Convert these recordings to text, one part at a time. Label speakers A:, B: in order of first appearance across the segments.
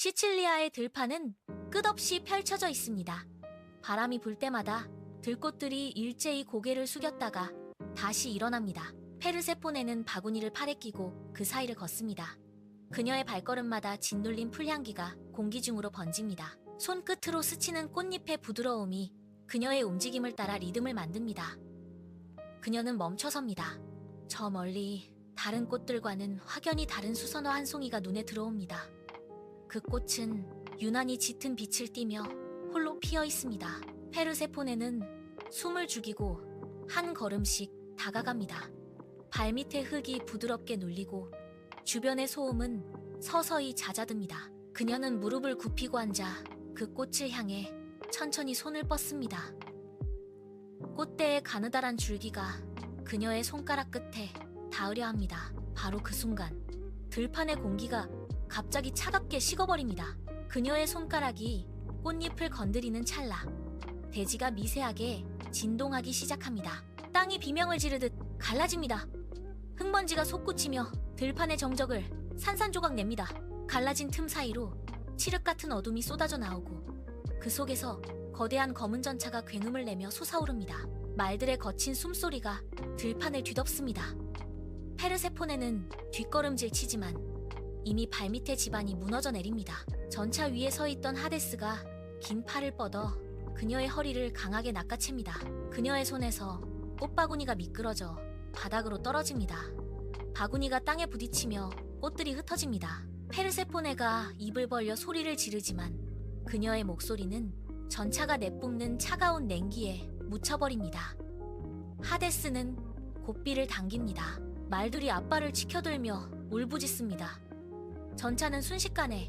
A: 시칠리아의 들판은 끝없이 펼쳐져 있습니다. 바람이 불 때마다 들꽃들이 일제히 고개를 숙였다가 다시 일어납니다. 페르세포네는 바구니를 팔에 끼고 그 사이를 걷습니다. 그녀의 발걸음마다 짓눌린 풀향기가 공기 중으로 번집니다. 손끝으로 스치는 꽃잎의 부드러움이 그녀의 움직임을 따라 리듬을 만듭니다. 그녀는 멈춰섭니다. 저 멀리 다른 꽃들과는 확연히 다른 수선화 한 송이가 눈에 들어옵니다. 그 꽃은 유난히 짙은 빛을 띠며 홀로 피어 있습니다. 페르세포네는 숨을 죽이고 한 걸음씩 다가갑니다. 발밑의 흙이 부드럽게 눌리고 주변의 소음은 서서히 잦아듭니다. 그녀는 무릎을 굽히고 앉아 그 꽃을 향해 천천히 손을 뻗습니다. 꽃대의 가느다란 줄기가 그녀의 손가락 끝에 닿으려 합니다. 바로 그 순간 들판의 공기가 갑자기 차갑게 식어버립니다. 그녀의 손가락이 꽃잎을 건드리는 찰나 대지가 미세하게 진동하기 시작합니다. 땅이 비명을 지르듯 갈라집니다. 흙먼지가 솟구치며 들판의 정적을 산산조각 냅니다. 갈라진 틈 사이로 칠흑 같은 어둠이 쏟아져 나오고 그 속에서 거대한 검은 전차가 굉음을 내며 솟아오릅니다. 말들의 거친 숨소리가 들판을 뒤덮습니다. 페르세포네는 뒷걸음질 치지만 이미 발밑의 지반이 무너져 내립니다. 전차 위에 서 있던 하데스가 긴 팔을 뻗어 그녀의 허리를 강하게 낚아챕니다. 그녀의 손에서 꽃바구니가 미끄러져 바닥으로 떨어집니다. 바구니가 땅에 부딪히며 꽃들이 흩어집니다. 페르세포네가 입을 벌려 소리를 지르지만 그녀의 목소리는 전차가 내뿜는 차가운 냉기에 묻혀버립니다. 하데스는 고삐를 당깁니다. 말들이 앞발을 치켜들며 울부짖습니다. 전차는 순식간에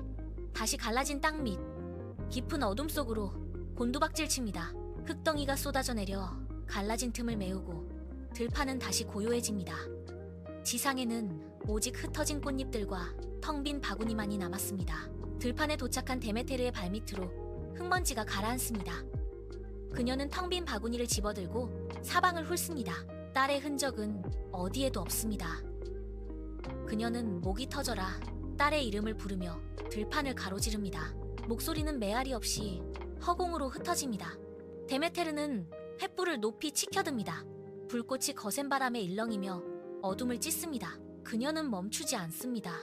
A: 다시 갈라진 땅 밑 깊은 어둠 속으로 곤두박질칩니다. 흙덩이가 쏟아져 내려 갈라진 틈을 메우고 들판은 다시 고요해집니다. 지상에는 오직 흩어진 꽃잎들과 텅 빈 바구니만이 남았습니다. 들판에 도착한 데메테르의 발밑으로 흙먼지가 가라앉습니다. 그녀는 텅 빈 바구니를 집어들고 사방을 훑습니다. 딸의 흔적은 어디에도 없습니다. 그녀는 목이 터져라 딸의 이름을 부르며 들판을 가로지릅니다. 목소리는 메아리 없이 허공으로 흩어집니다. 데메테르는 횃불을 높이 치켜듭니다. 불꽃이 거센 바람에 일렁이며 어둠을 찢습니다. 그녀는 멈추지 않습니다.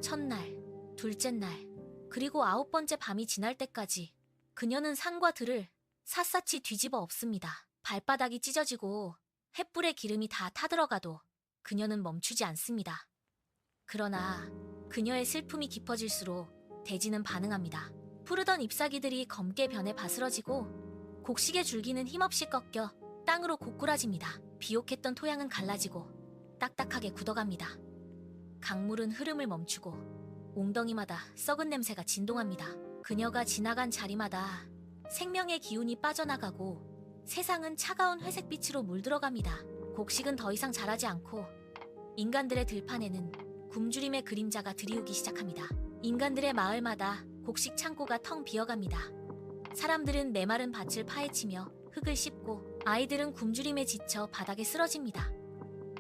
A: 첫날, 둘째 날, 그리고 9번째 밤이 지날 때까지 그녀는 산과 들을 샅샅이 뒤집어 엎습니다. 발바닥이 찢어지고 횃불의 기름이 다 타들어가도 그녀는 멈추지 않습니다. 그러나 그녀의 슬픔이 깊어질수록 대지는 반응합니다. 푸르던 잎사귀들이 검게 변해 바스러지고 곡식의 줄기는 힘없이 꺾여 땅으로 고꾸라집니다. 비옥했던 토양은 갈라지고 딱딱하게 굳어갑니다. 강물은 흐름을 멈추고 웅덩이마다 썩은 냄새가 진동합니다. 그녀가 지나간 자리마다 생명의 기운이 빠져나가고 세상은 차가운 회색빛으로 물들어갑니다. 곡식은 더 이상 자라지 않고 인간들의 들판에는 굶주림의 그림자가 드리우기 시작합니다. 인간들의 마을마다 곡식 창고가 텅 비어갑니다. 사람들은 메마른 밭을 파헤치며 흙을 씹고 아이들은 굶주림에 지쳐 바닥에 쓰러집니다.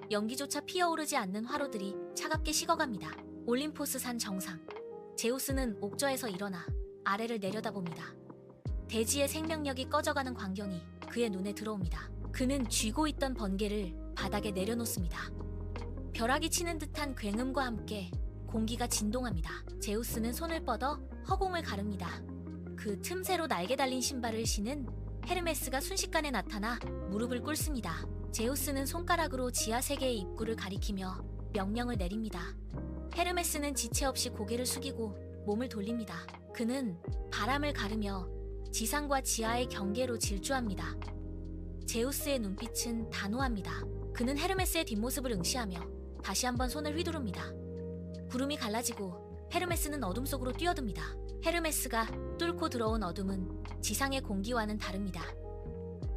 A: 연기조차 피어오르지 않는 화로들이 차갑게 식어갑니다. 올림포스 산 정상 제우스는 옥저에서 일어나 아래를 내려다봅니다. 대지의 생명력이 꺼져가는 광경이 그의 눈에 들어옵니다. 그는 쥐고 있던 번개를 바닥에 내려놓습니다. 벼락이 치는 듯한 굉음과 함께 공기가 진동합니다. 제우스는 손을 뻗어 허공을 가릅니다. 그 틈새로 날개 달린 신발을 신은 헤르메스가 순식간에 나타나 무릎을 꿇습니다. 제우스는 손가락으로 지하 세계의 입구를 가리키며 명령을 내립니다. 헤르메스는 지체 없이 고개를 숙이고 몸을 돌립니다. 그는 바람을 가르며 지상과 지하의 경계로 질주합니다. 제우스의 눈빛은 단호합니다. 그는 헤르메스의 뒷모습을 응시하며 다시 한번 손을 휘두릅니다. 구름이 갈라지고 헤르메스는 어둠 속으로 뛰어듭니다. 헤르메스가 뚫고 들어온 어둠은 지상의 공기와는 다릅니다.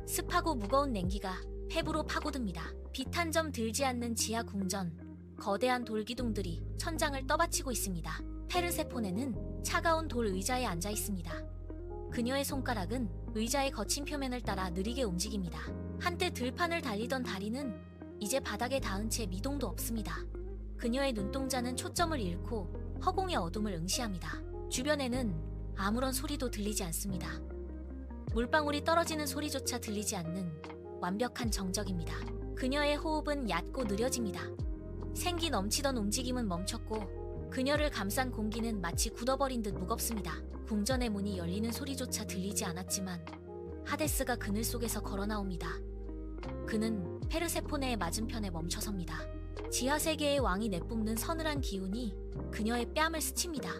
A: 습하고 무거운 냉기가 폐부로 파고듭니다. 빛 한 점 들지 않는 지하 궁전, 거대한 돌기둥들이 천장을 떠받치고 있습니다. 페르세포네는 차가운 돌 의자에 앉아 있습니다. 그녀의 손가락은 의자의 거친 표면을 따라 느리게 움직입니다. 한때 들판을 달리던 다리는 이제 바닥에 닿은 채 미동도 없습니다. 그녀의 눈동자는 초점을 잃고 허공의 어둠을 응시합니다. 주변에는 아무런 소리도 들리지 않습니다. 물방울이 떨어지는 소리조차 들리지 않는 완벽한 정적입니다. 그녀의 호흡은 얕고 느려집니다. 생기 넘치던 움직임은 멈췄고 그녀를 감싼 공기는 마치 굳어버린 듯 무겁습니다. 궁전의 문이 열리는 소리조차 들리지 않았지만 하데스가 그늘 속에서 걸어 나옵니다. 그는 페르세포네의 맞은편에 멈춰섭니다. 지하세계의 왕이 내뿜는 서늘한 기운이 그녀의 뺨을 스칩니다.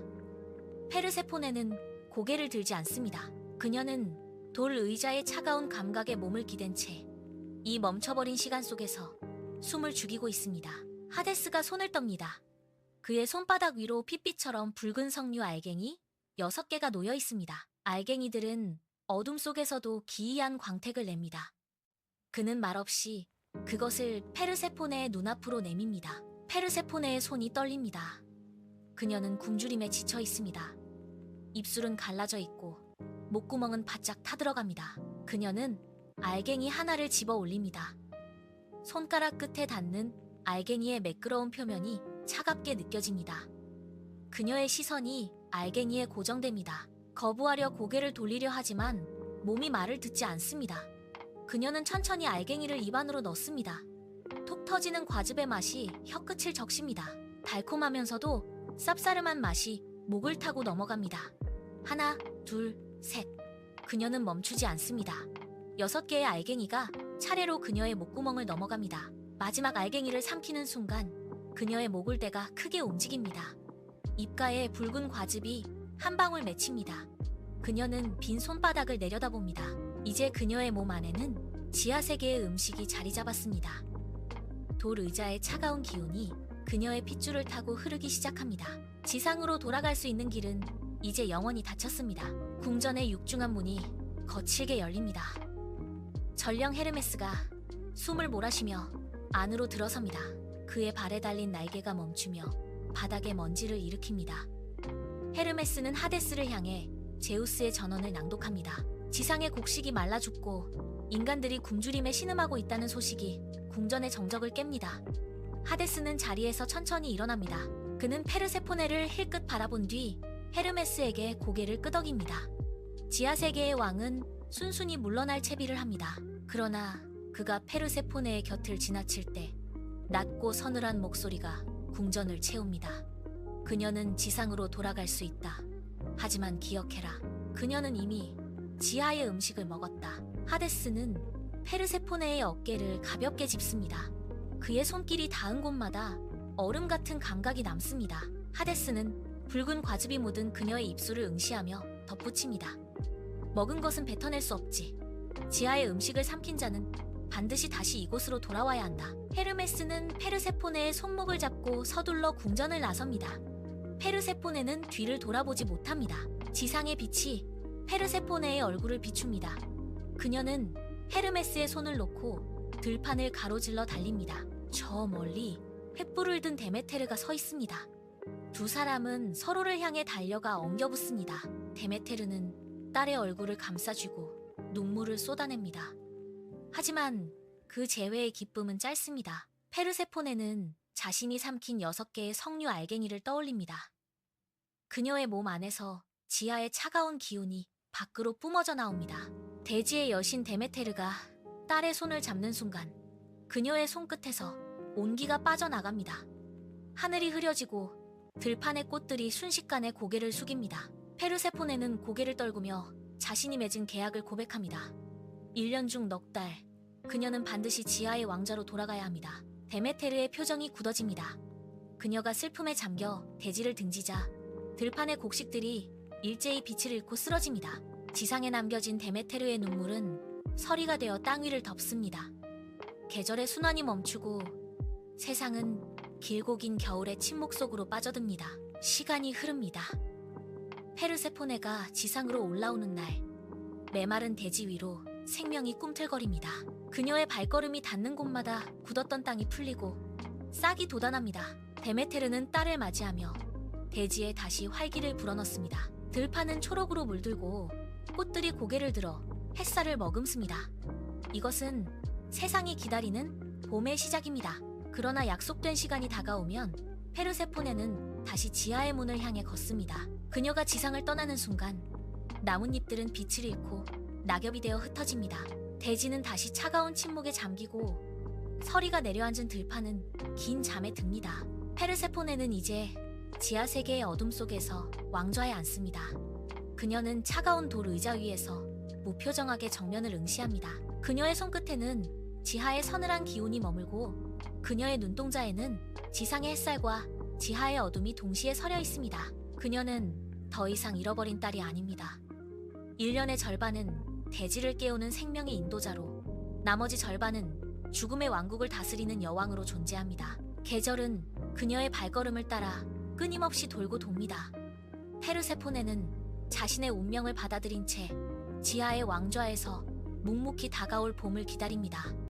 A: 페르세포네는 고개를 들지 않습니다. 그녀는 돌 의자의 차가운 감각에 몸을 기댄 채 이 멈춰버린 시간 속에서 숨을 죽이고 있습니다. 하데스가 손을 떱니다. 그의 손바닥 위로 핏빛처럼 붉은 석류 알갱이 6개가 놓여 있습니다. 알갱이들은 어둠 속에서도 기이한 광택을 냅니다. 그는 말없이 그것을 페르세포네의 눈앞으로 내밉니다. 페르세포네의 손이 떨립니다. 그녀는 굶주림에 지쳐 있습니다. 입술은 갈라져 있고 목구멍은 바짝 타들어갑니다. 그녀는 알갱이 하나를 집어 올립니다. 손가락 끝에 닿는 알갱이의 매끄러운 표면이 차갑게 느껴집니다. 그녀의 시선이 알갱이에 고정됩니다. 거부하려 고개를 돌리려 하지만 몸이 말을 듣지 않습니다. 그녀는 천천히 알갱이를 입안으로 넣습니다. 톡 터지는 과즙의 맛이 혀끝을 적십니다. 달콤하면서도 쌉싸름한 맛이 목을 타고 넘어갑니다. 하나, 둘, 셋. 그녀는 멈추지 않습니다. 6개의 알갱이가 차례로 그녀의 목구멍을 넘어갑니다. 마지막 알갱이를 삼키는 순간 그녀의 목을대가 크게 움직입니다. 입가에 붉은 과즙이 한 방울 맺힙니다. 그녀는 빈 손바닥을 내려다봅니다. 이제 그녀의 몸 안에는 지하세계의 음식이 자리 잡았습니다. 돌 의자의 차가운 기운이 그녀의 핏줄을 타고 흐르기 시작합니다. 지상으로 돌아갈 수 있는 길은 이제 영원히 닫혔습니다. 궁전의 육중한 문이 거칠게 열립니다. 전령 헤르메스가 숨을 몰아쉬며 안으로 들어섭니다. 그의 발에 달린 날개가 멈추며 바닥에 먼지를 일으킵니다. 헤르메스는 하데스를 향해 제우스의 전언을 낭독합니다. 지상의 곡식이 말라 죽고 인간들이 굶주림에 신음하고 있다는 소식이 궁전의 정적을 깹니다. 하데스는 자리에서 천천히 일어납니다. 그는 페르세포네를 힐끗 바라본 뒤 헤르메스에게 고개를 끄덕입니다. 지하세계의 왕은 순순히 물러날 채비를 합니다. 그러나 그가 페르세포네의 곁을 지나칠 때 낮고 서늘한 목소리가 궁전을 채웁니다. 그녀는 지상으로 돌아갈 수 있다. 하지만 기억해라. 그녀는 이미 지하의 음식을 먹었다. 하데스는 페르세포네의 어깨를 가볍게 짚습니다. 그의 손길이 닿은 곳마다 얼음 같은 감각이 남습니다. 하데스는 붉은 과즙이 묻은 그녀의 입술을 응시하며 덧붙입니다. 먹은 것은 뱉어낼 수 없지. 지하의 음식을 삼킨 자는 반드시 다시 이곳으로 돌아와야 한다. 헤르메스는 페르세포네의 손목을 잡고 서둘러 궁전을 나섭니다. 페르세포네는 뒤를 돌아보지 못합니다. 지상의 빛이 페르세포네의 얼굴을 비춥니다. 그녀는 헤르메스의 손을 놓고 들판을 가로질러 달립니다. 저 멀리 횃불을 든 데메테르가 서 있습니다. 두 사람은 서로를 향해 달려가 엉겨붙습니다. 데메테르는 딸의 얼굴을 감싸쥐고 눈물을 쏟아냅니다. 하지만 그 재회의 기쁨은 짧습니다. 페르세포네는 자신이 삼킨 6개의 석류 알갱이를 떠올립니다. 그녀의 몸 안에서 지하의 차가운 기운이 밖으로 뿜어져 나옵니다. 대지의 여신 데메테르가 딸의 손을 잡는 순간 그녀의 손끝에서 온기가 빠져나갑니다. 하늘이 흐려지고 들판의 꽃들이 순식간에 고개를 숙입니다. 페르세포네는 고개를 떨구며 자신이 맺은 계약을 고백합니다. 1년 중 넉 달, 그녀는 반드시 지하의 왕자로 돌아가야 합니다. 데메테르의 표정이 굳어집니다. 그녀가 슬픔에 잠겨 대지를 등지자 들판의 곡식들이 일제히 빛을 잃고 쓰러집니다. 지상에 남겨진 데메테르의 눈물은 서리가 되어 땅 위를 덮습니다. 계절의 순환이 멈추고 세상은 길고 긴 겨울의 침묵 속으로 빠져듭니다. 시간이 흐릅니다. 페르세포네가 지상으로 올라오는 날, 메마른 대지 위로 생명이 꿈틀거립니다. 그녀의 발걸음이 닿는 곳마다 굳었던 땅이 풀리고 싹이 돋아납니다. 데메테르는 딸을 맞이하며 대지에 다시 활기를 불어넣습니다. 들판은 초록으로 물들고 꽃들이 고개를 들어 햇살을 머금습니다. 이것은 세상이 기다리는 봄의 시작입니다. 그러나 약속된 시간이 다가오면 페르세포네는 다시 지하의 문을 향해 걷습니다. 그녀가 지상을 떠나는 순간 나뭇잎들은 빛을 잃고 낙엽이 되어 흩어집니다. 대지는 다시 차가운 침묵에 잠기고 서리가 내려앉은 들판은 긴 잠에 듭니다. 페르세포네는 이제 지하 세계의 어둠 속에서 왕좌에 앉습니다. 그녀는 차가운 돌 의자 위에서 무표정하게 정면을 응시합니다. 그녀의 손끝에는 지하의 서늘한 기운이 머물고 그녀의 눈동자에는 지상의 햇살과 지하의 어둠이 동시에 서려 있습니다. 그녀는 더 이상 잃어버린 딸이 아닙니다. 1년의 절반은 대지를 깨우는 생명의 인도자로, 나머지 절반은 죽음의 왕국을 다스리는 여왕으로 존재합니다. 계절은 그녀의 발걸음을 따라 끊임없이 돌고 돕니다. 페르세포네는 자신의 운명을 받아들인 채 지하의 왕좌에서 묵묵히 다가올 봄을 기다립니다.